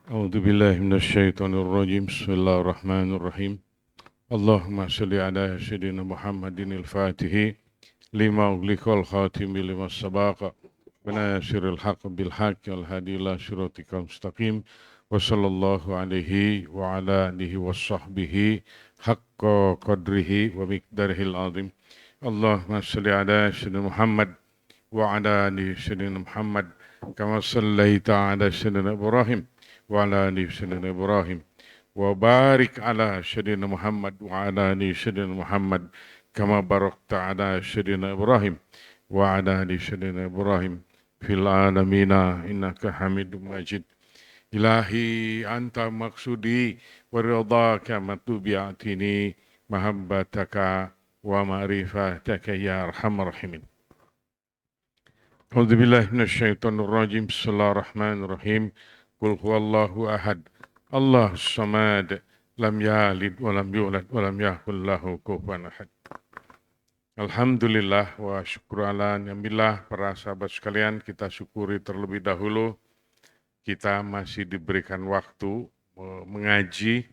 أعوذ بالله من الشيطان الرجيم بسم الله الرحمن الرحيم اللهم صل على سيدنا محمد الفاتح لما أغلق الخاتم لما سبق وناصر الحق بالحق والهادي إلى صراطك المستقيم وصلى الله عليه وعلى آله وصحبه حق قدره ومقداره العظيم اللهم صل على سيدنا محمد وعلى آل سيدنا محمد كما صليت على سيدنا إبراهيم وعلى آل سيدنا إبراهيم وبارك على سيدنا محمد وعلى آل سيدنا محمد كما باركت على سيدنا إبراهيم وعلى آل سيدنا إبراهيم في العالمين إنك حميد مجيد إلهي أنت مقصودي ورضاك مطلوب يعطيني محبتك ومعرفتك يا أرحم الراحمين. أعوذ بالله من الشيطان الرجيم بسم الله الرحمن الرحيم قل هو الله أحد الله الصمد لم يلد ولم يولد ولم يكن له كفوا أحد. Alhamdulillah wa syukur ala ni'amillah. Para sahabat sekalian, kita syukuri terlebih dahulu kita masih diberikan waktu mengaji,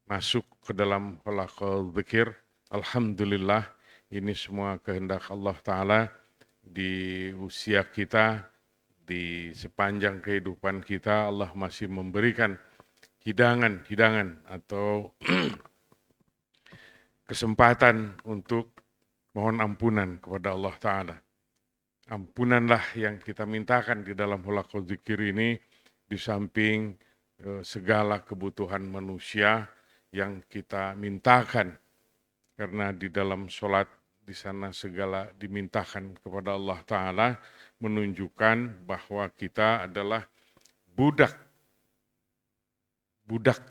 masuk ke dalam halaqah dzikir. Alhamdulillah, ini semua kehendak Allah Ta'ala. Di usia kita, di sepanjang kehidupan kita, Allah masih memberikan hidangan atau kesempatan untuk mohon ampunan kepada Allah Ta'ala. Ampunanlah yang kita mintakan di dalam halaqah dzikir ini, di samping segala kebutuhan manusia yang kita mintakan. Karena di dalam sholat, di sana segala dimintakan kepada Allah Ta'ala, menunjukkan bahwa kita adalah budak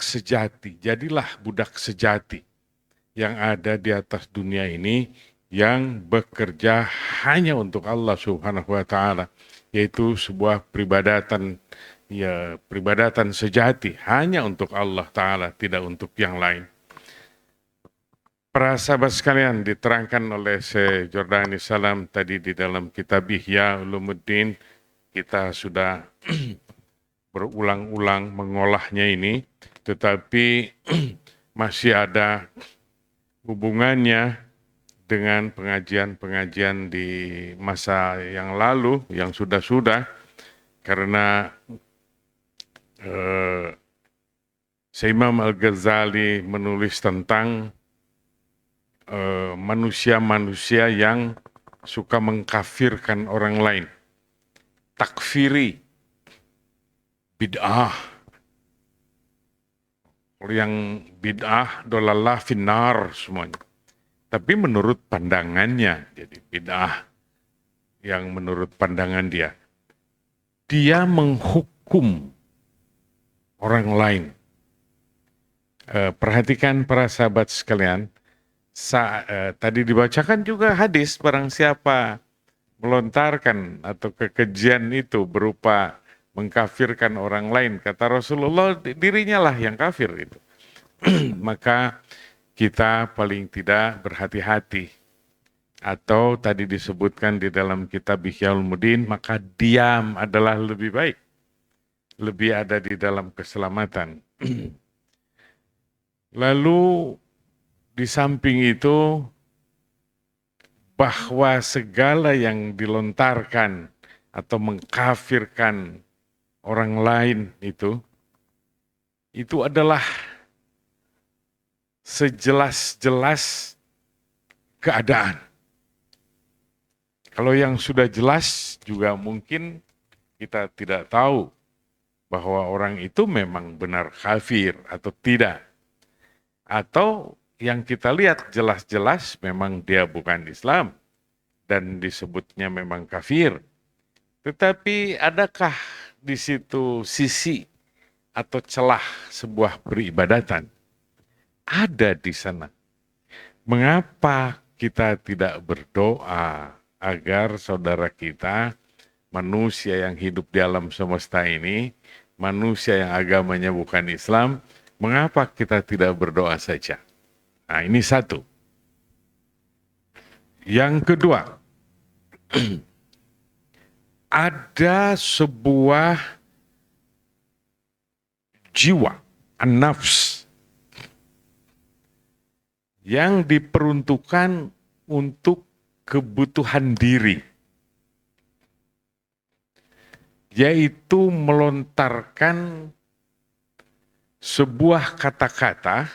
sejati. Jadilah budak sejati yang ada di atas dunia ini, yang bekerja hanya untuk Allah Subhanahu wa Ta'ala, yaitu sebuah peribadatan sejati hanya untuk Allah Ta'ala, tidak untuk yang lain. Para sahabat sekalian, diterangkan oleh Syekh Jordani Salam tadi di dalam kitab Ihya Ulumuddin, kita sudah berulang-ulang mengolahnya ini, tetapi masih ada hubungannya dengan pengajian-pengajian di masa yang lalu, yang sudah-sudah, karena Syekh Imam Al-Ghazali menulis tentang manusia-manusia yang suka mengkafirkan orang lain, takfiri, bid'ah. Yang bid'ah dolalah finnar semuanya. Tapi menurut pandangannya, jadi bid'ah yang menurut pandangan dia menghukum orang lain. Perhatikan para sahabat sekalian, tadi dibacakan juga hadis, barang siapa melontarkan atau kekejian itu berupa mengkafirkan orang lain, kata Rasulullah, dirinya lah yang kafir gitu. Maka kita paling tidak berhati-hati. Atau tadi disebutkan di dalam kitab Ihya Ulumuddin, maka diam adalah lebih baik. Lebih ada di dalam keselamatan. Lalu di samping itu, bahwa segala yang dilontarkan atau mengkafirkan orang lain itu adalah sejelas-jelas keadaan. Kalau yang sudah jelas juga mungkin kita tidak tahu bahwa orang itu memang benar kafir atau tidak. Atau yang kita lihat jelas-jelas memang dia bukan Islam dan disebutnya memang kafir. Tetapi adakah di situ sisi atau celah sebuah peribadatan? Ada di sana. Mengapa kita tidak berdoa agar saudara kita, manusia yang hidup di alam semesta ini, manusia yang agamanya bukan Islam, mengapa kita tidak berdoa saja? Nah, ini satu. Yang kedua, ada sebuah jiwa, an-nafs, yang diperuntukkan untuk kebutuhan diri, yaitu melontarkan sebuah kata-kata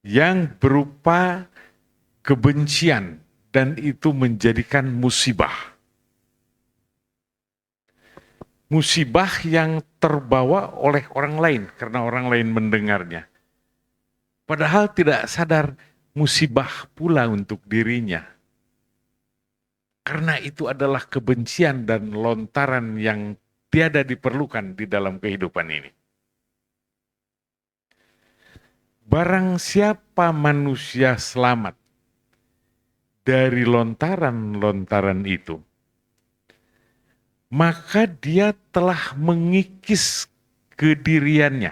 yang berupa kebencian dan itu menjadikan musibah. Musibah yang terbawa oleh orang lain karena orang lain mendengarnya. Padahal tidak sadar musibah pula untuk dirinya. Karena itu adalah kebencian dan lontaran yang tiada diperlukan di dalam kehidupan ini. Barang siapa manusia selamat dari lontaran-lontaran itu, maka dia telah mengikis kediriannya.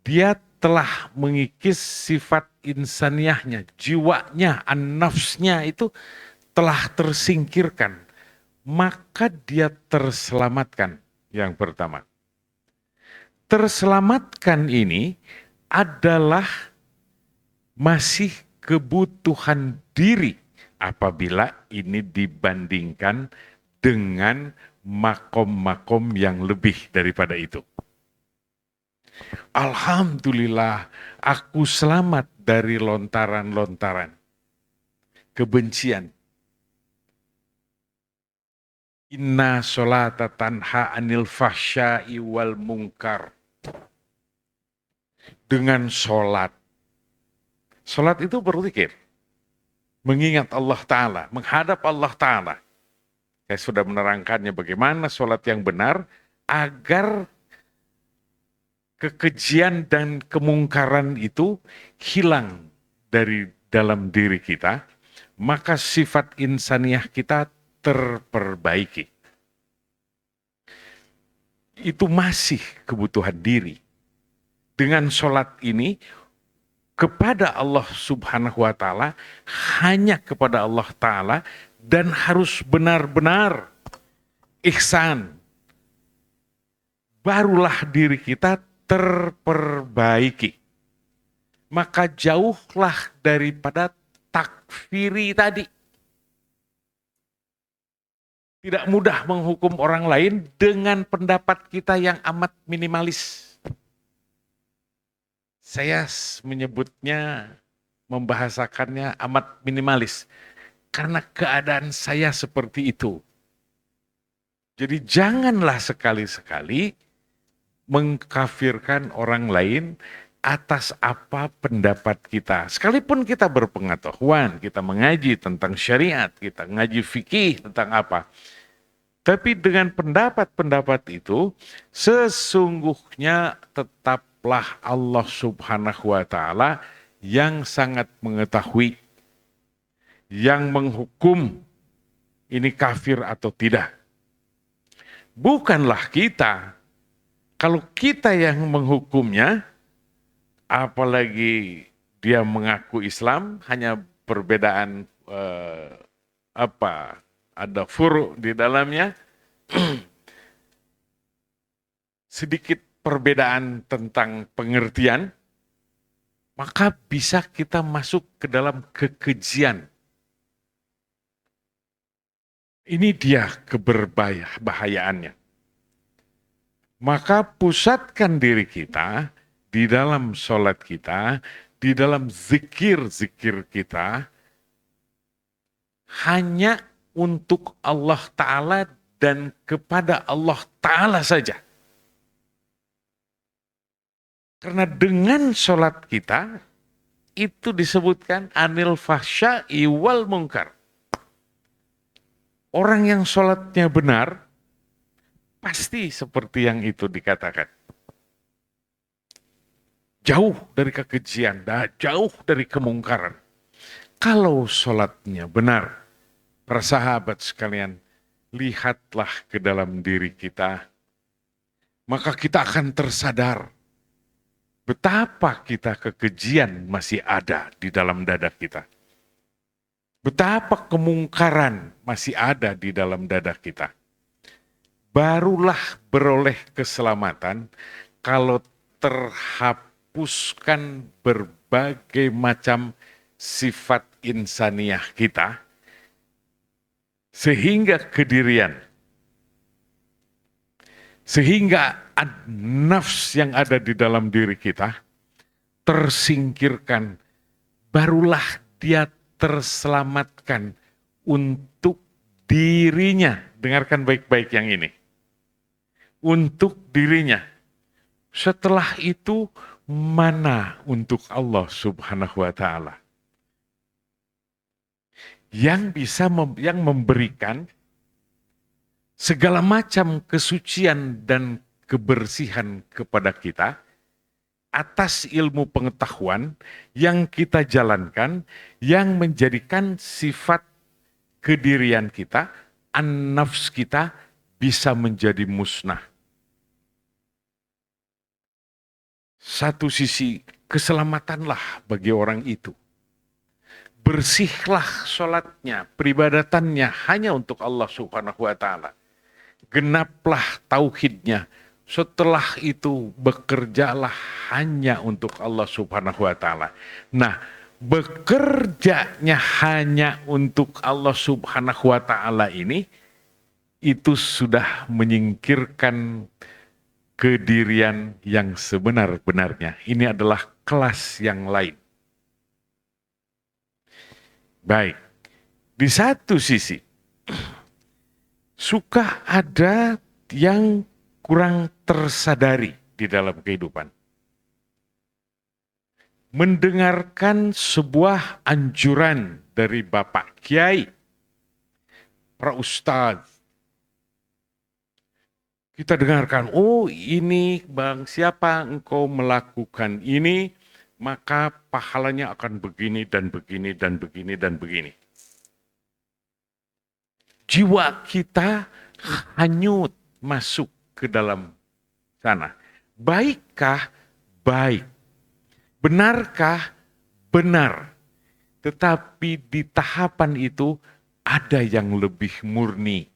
Dia telah mengikis sifat insaniahnya, jiwanya, an-nafsnya itu telah tersingkirkan. Maka dia terselamatkan yang pertama. Terselamatkan ini adalah masih kebutuhan diri apabila ini dibandingkan dengan makom-makom yang lebih daripada itu. Alhamdulillah, aku selamat dari lontaran-lontaran kebencian. Inna sholata tanha anil fahsya'i wal munkar. Dengan sholat. Sholat itu berzikir. Mengingat Allah Ta'ala, menghadap Allah Ta'ala. Saya sudah menerangkannya bagaimana sholat yang benar agar kekejian dan kemungkaran itu hilang dari dalam diri kita, maka sifat insaniah kita terperbaiki. Itu masih kebutuhan diri. Dengan sholat ini, kepada Allah Subhanahu wa Ta'ala, hanya kepada Allah Ta'ala, dan harus benar-benar ihsan. Barulah diri kita terperbaiki. Maka jauhlah daripada takfiri tadi. Tidak mudah menghukum orang lain dengan pendapat kita yang amat minimalis. Saya menyebutnya, membahasakannya amat minimalis. Karena keadaan saya seperti itu. Jadi janganlah sekali-sekali mengkafirkan orang lain atas apa pendapat kita. Sekalipun kita berpengetahuan, kita mengaji tentang syariat, kita mengaji fikih tentang apa. Tapi dengan pendapat-pendapat itu, sesungguhnya tetaplah Allah Subhanahu wa Ta'ala yang sangat mengetahui, yang menghukum ini kafir atau tidak. Bukanlah kita. Kalau kita yang menghukumnya, apalagi dia mengaku Islam, hanya perbedaan ada furu di dalamnya, sedikit perbedaan tentang pengertian, maka bisa kita masuk ke dalam kekejian. Ini dia keberbahayaannya. Maka pusatkan diri kita di dalam sholat kita, di dalam zikir-zikir kita, hanya untuk Allah Ta'ala dan kepada Allah Ta'ala saja. Karena dengan sholat kita, itu disebutkan anil fahsya'i wal munkar. Orang yang sholatnya benar, pasti seperti yang itu dikatakan. Jauh dari kekejian, jauh dari kemungkaran. Kalau sholatnya benar, para sahabat sekalian, lihatlah ke dalam diri kita, maka kita akan tersadar betapa kita kekejian masih ada di dalam dada kita. Betapa kemungkaran masih ada di dalam dada kita. barulah beroleh keselamatan kalau terhapuskan berbagai macam sifat insaniah kita, sehingga kedirian, sehingga nafs yang ada di dalam diri kita tersingkirkan, barulah dia terselamatkan untuk dirinya. Dengarkan baik-baik yang ini. Untuk dirinya. Setelah itu, mana untuk Allah Subhanahu wa Ta'ala? Yang memberikan segala macam kesucian dan kebersihan kepada kita atas ilmu pengetahuan yang kita jalankan, yang menjadikan sifat kedirian kita, an-nafs kita bisa menjadi musnah. Satu sisi keselamatanlah bagi orang itu. Bersihlah sholatnya, peribadatannya hanya untuk Allah Subhanahu wa Ta'ala. Genaplah tauhidnya. Setelah itu bekerjalah hanya untuk Allah Subhanahu wa Ta'ala. Nah, bekerjanya hanya untuk Allah Subhanahu wa Ta'ala ini, itu sudah menyingkirkan kedirian yang sebenar-benarnya. Ini adalah kelas yang lain. Baik, di satu sisi, suka ada yang kurang tersadari di dalam kehidupan. Mendengarkan sebuah anjuran dari Bapak Kiai, para ustadz, kita dengarkan, oh ini bang siapa engkau melakukan ini, maka pahalanya akan begini dan begini dan begini dan begini. Jiwa kita hanyut masuk ke dalam sana. Baikkah? Baik. Benarkah? Benar. Tetapi di tahapan itu ada yang lebih murni.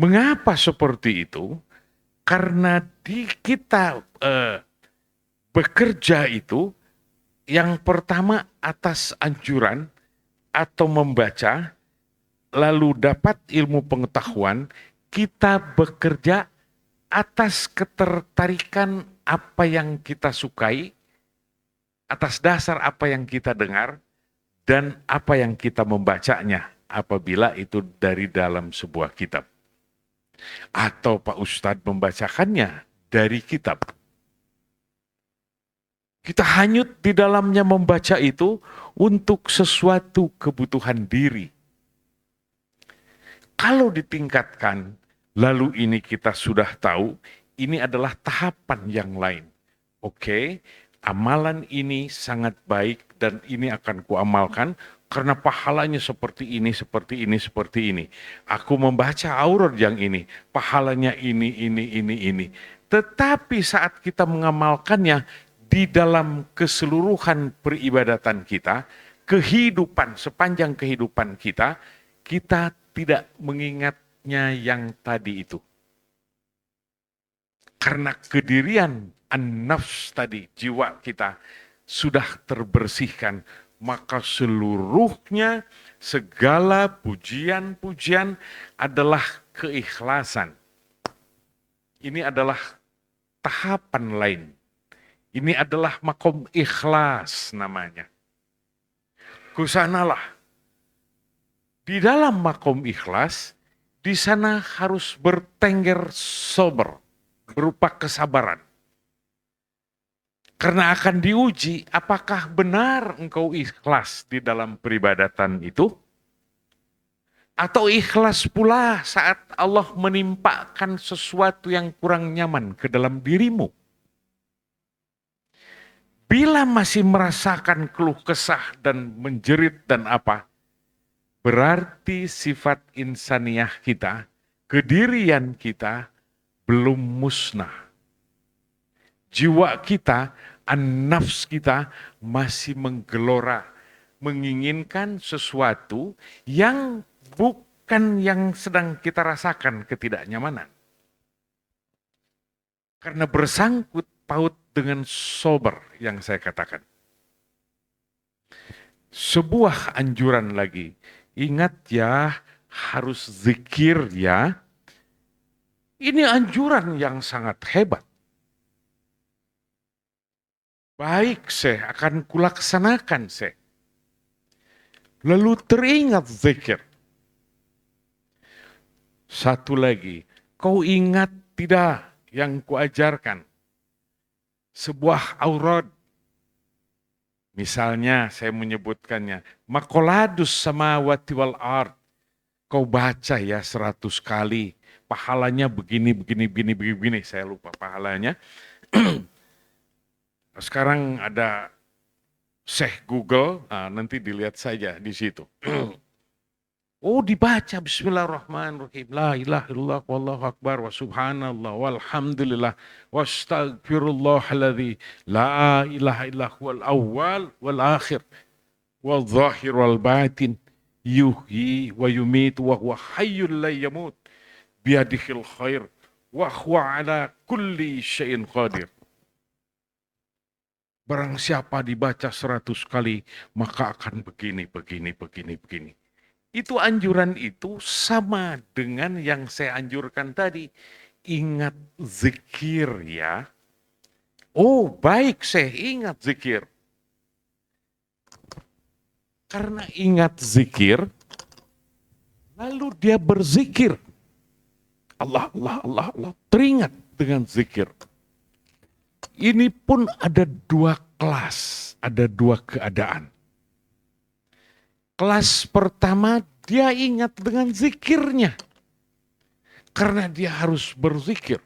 Mengapa seperti itu? Karena di kita bekerja itu, yang pertama atas anjuran atau membaca, lalu dapat ilmu pengetahuan, kita bekerja atas ketertarikan apa yang kita sukai, atas dasar apa yang kita dengar, dan apa yang kita membacanya apabila itu dari dalam sebuah kitab. Atau Pak Ustadz membacakannya dari kitab. Kita hanyut di dalamnya membaca itu untuk sesuatu kebutuhan diri. Kalau ditingkatkan, lalu ini kita sudah tahu, ini adalah tahapan yang lain. Oke, amalan ini sangat baik dan ini akan kuamalkan karena pahalanya seperti ini, seperti ini, seperti ini. Aku membaca aurat yang ini, pahalanya ini. Tetapi saat kita mengamalkannya di dalam keseluruhan peribadatan kita, kehidupan, sepanjang kehidupan kita, kita tidak mengingatnya yang tadi itu. Karena kedirian an-nafs tadi, jiwa kita sudah terbersihkan, maka seluruhnya segala pujian-pujian adalah keikhlasan. Ini adalah tahapan lain. Ini adalah makom ikhlas namanya. Kusanalah. Di dalam makom ikhlas, di sana harus bertengger sober, berupa kesabaran. Karena akan diuji apakah benar engkau ikhlas di dalam peribadatan itu, atau ikhlas pula saat Allah menimpakan sesuatu yang kurang nyaman ke dalam dirimu. Bila masih merasakan keluh kesah dan menjerit dan apa, berarti sifat insaniah kita, kedirian kita belum musnah. Jiwa kita, an-nafs kita masih menggelora, menginginkan sesuatu yang bukan yang sedang kita rasakan ketidaknyamanan. Karena bersangkut paut dengan sober yang saya katakan. Sebuah anjuran lagi, ingat ya, harus zikir ya. Ini anjuran yang sangat hebat. Baik, saya akan kulaksanakan, saya. Lalu teringat zikir. Satu lagi, kau ingat tidak yang kuajarkan? Sebuah aurat. Misalnya saya menyebutkannya, maqaladus samawati wal ard. Kau baca ya 100 kali. Pahalanya begini. Saya lupa pahalanya. Sekarang ada Syekh Google, nanti dilihat saja di situ. Oh, dibaca bismillahirrahmanirrahim. La ilaha illallah wallahu akbar wa subhanallah walhamdulillah wa astaghfirullahalladzi la ilaha illa huwal awwal wal akhir wal zahir wal batin yuhyi wa yumitu wa huwa hayyul la yamut biyadihil khair wa huwa ala kulli syai'in qadir. Barang siapa dibaca 100 kali maka akan begini. Itu anjuran itu sama dengan yang saya anjurkan tadi. Ingat zikir ya. Oh baik, saya ingat zikir. Karena ingat zikir, lalu dia berzikir. Allah, teringat dengan zikir. Ini pun ada 2 kelas, ada 2 keadaan. Kelas pertama, dia ingat dengan zikirnya. Karena dia harus berzikir.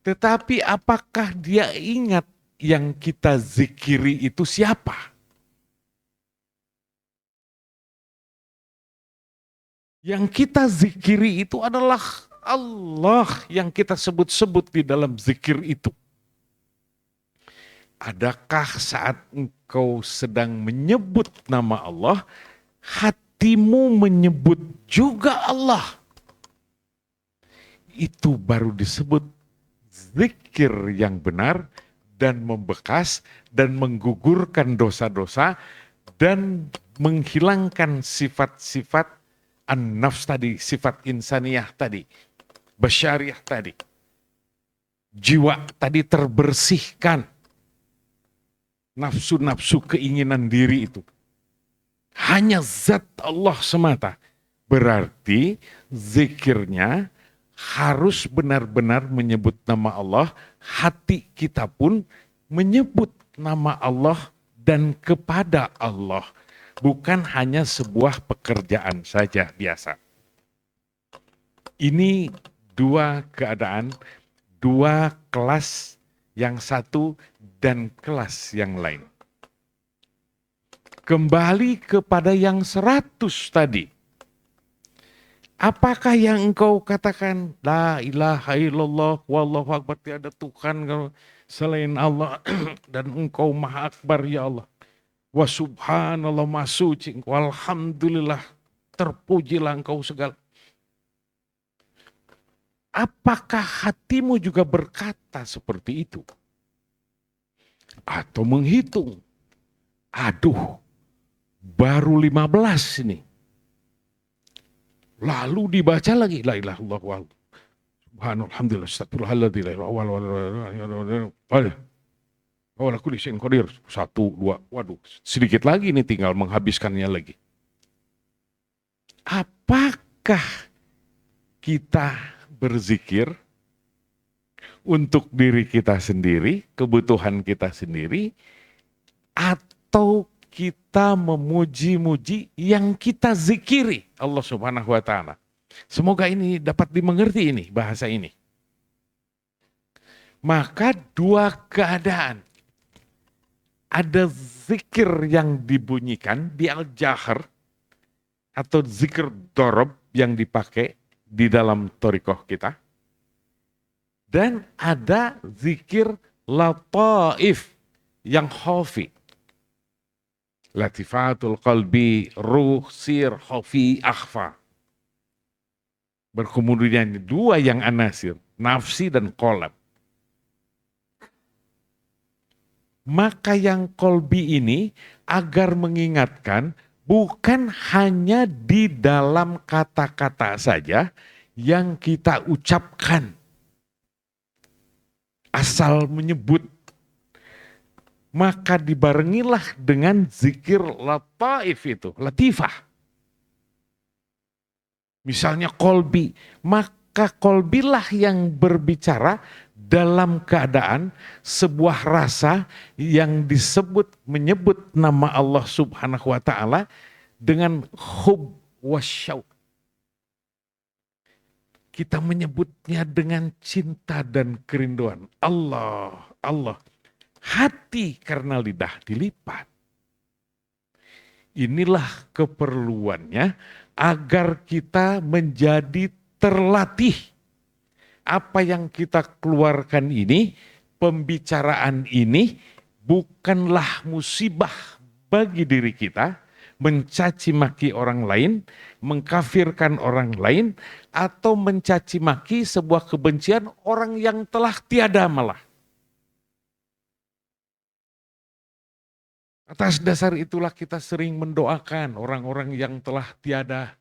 Tetapi apakah dia ingat yang kita zikiri itu siapa? Yang kita zikiri itu adalah Allah yang kita sebut-sebut di dalam zikir itu. Adakah saat engkau sedang menyebut nama Allah, hatimu menyebut juga Allah? Itu baru disebut zikir yang benar dan membekas dan menggugurkan dosa-dosa dan menghilangkan sifat-sifat an-nafs tadi, sifat insaniyah tadi, basyariah tadi. Jiwa tadi terbersihkan. Nafsu-nafsu keinginan diri itu. Hanya zat Allah semata. Berarti zikirnya harus benar-benar menyebut nama Allah. Hati kita pun menyebut nama Allah dan kepada Allah. Bukan hanya sebuah pekerjaan saja biasa. Ini 2 keadaan, 2 kelas, yang satu dan kelas yang lain. Kembali kepada yang 100 tadi. Apakah yang engkau katakan, la ilaha illallah wallahu akbar, tiada Tuhan selain Allah dan engkau maha akbar ya Allah. Wa subhanallah maha suci, walhamdulillah terpujilah engkau segala. Apakah hatimu juga berkata seperti itu? Atau menghitung, aduh baru 15 ini. Lalu dibaca lagi, la ilaha illallah subhanallah alhamdulillah astagfirullahaladzim la ilaha illallah kulli syai'in qadir. 1, 2, waduh sedikit lagi nih tinggal menghabiskannya lagi. Apakah kita berzikir untuk diri kita sendiri, kebutuhan kita sendiri, atau kita memuji-muji yang kita zikiri Allah Subhanahu wa Ta'ala? Semoga ini dapat dimengerti ini, bahasa ini. Maka 2 keadaan. Ada zikir yang dibunyikan di al-jahar atau zikir dorob yang dipakai di dalam thariqah kita. Dan ada zikir lataif yang khafi. Latifatul qalbi, ruh, sir, khafi, akhfa. Berkemudian dua yang anasir, nafsi dan qalb. Maka yang kolbi ini agar mengingatkan bukan hanya di dalam kata-kata saja yang kita ucapkan. Asal menyebut. Maka dibarengilah dengan zikir lataif itu, latifah. Misalnya kolbi, maka kolbilah yang berbicara dalam keadaan sebuah rasa yang menyebut nama Allah Subhanahu wa taala dengan hub wasyauq. Kita menyebutnya dengan cinta dan kerinduan. Allah, Allah. Hati karena lidah dilipat. Inilah keperluannya agar kita menjadi terlatih. Apa yang kita keluarkan ini, pembicaraan ini bukanlah musibah bagi diri kita, mencaci maki orang lain, mengkafirkan orang lain, atau mencaci maki sebuah kebencian orang yang telah tiada malah. Atas dasar itulah kita sering mendoakan orang-orang yang telah tiada.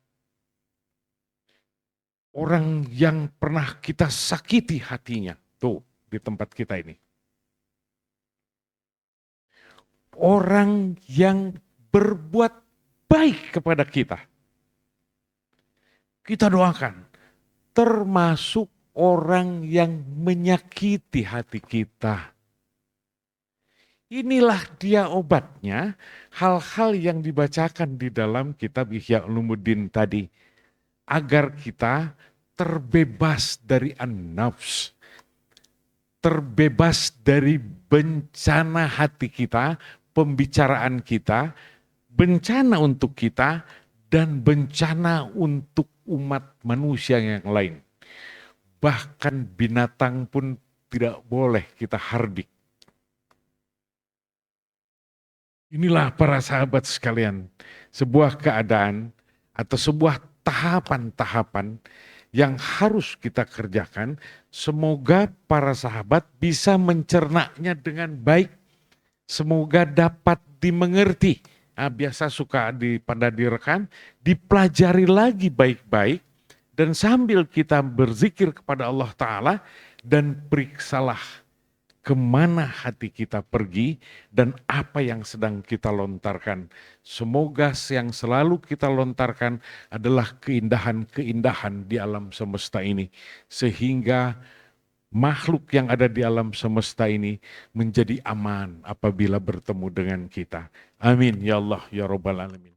Orang yang pernah kita sakiti hatinya. Tuh, di tempat kita ini. Orang yang berbuat baik kepada kita. Kita doakan. Termasuk orang yang menyakiti hati kita. Inilah dia obatnya, hal-hal yang dibacakan di dalam kitab Ihya Ulumuddin tadi. Agar kita terbebas dari an-nafs. Terbebas dari bencana hati kita, pembicaraan kita, bencana untuk kita, dan bencana untuk umat manusia yang lain. Bahkan binatang pun tidak boleh kita hardik. Inilah para sahabat sekalian, sebuah keadaan atau sebuah tahapan-tahapan yang harus kita kerjakan. Semoga para sahabat bisa mencernanya dengan baik. Semoga dapat dimengerti. Nah, biasa suka pada direkan, dipelajari lagi baik-baik. Dan sambil kita berzikir kepada Allah Ta'ala dan periksalah kemana hati kita pergi dan apa yang sedang kita lontarkan. Semoga yang selalu kita lontarkan adalah keindahan-keindahan di alam semesta ini. Sehingga makhluk yang ada di alam semesta ini menjadi aman apabila bertemu dengan kita. Amin ya Allah ya Rabbal Alamin.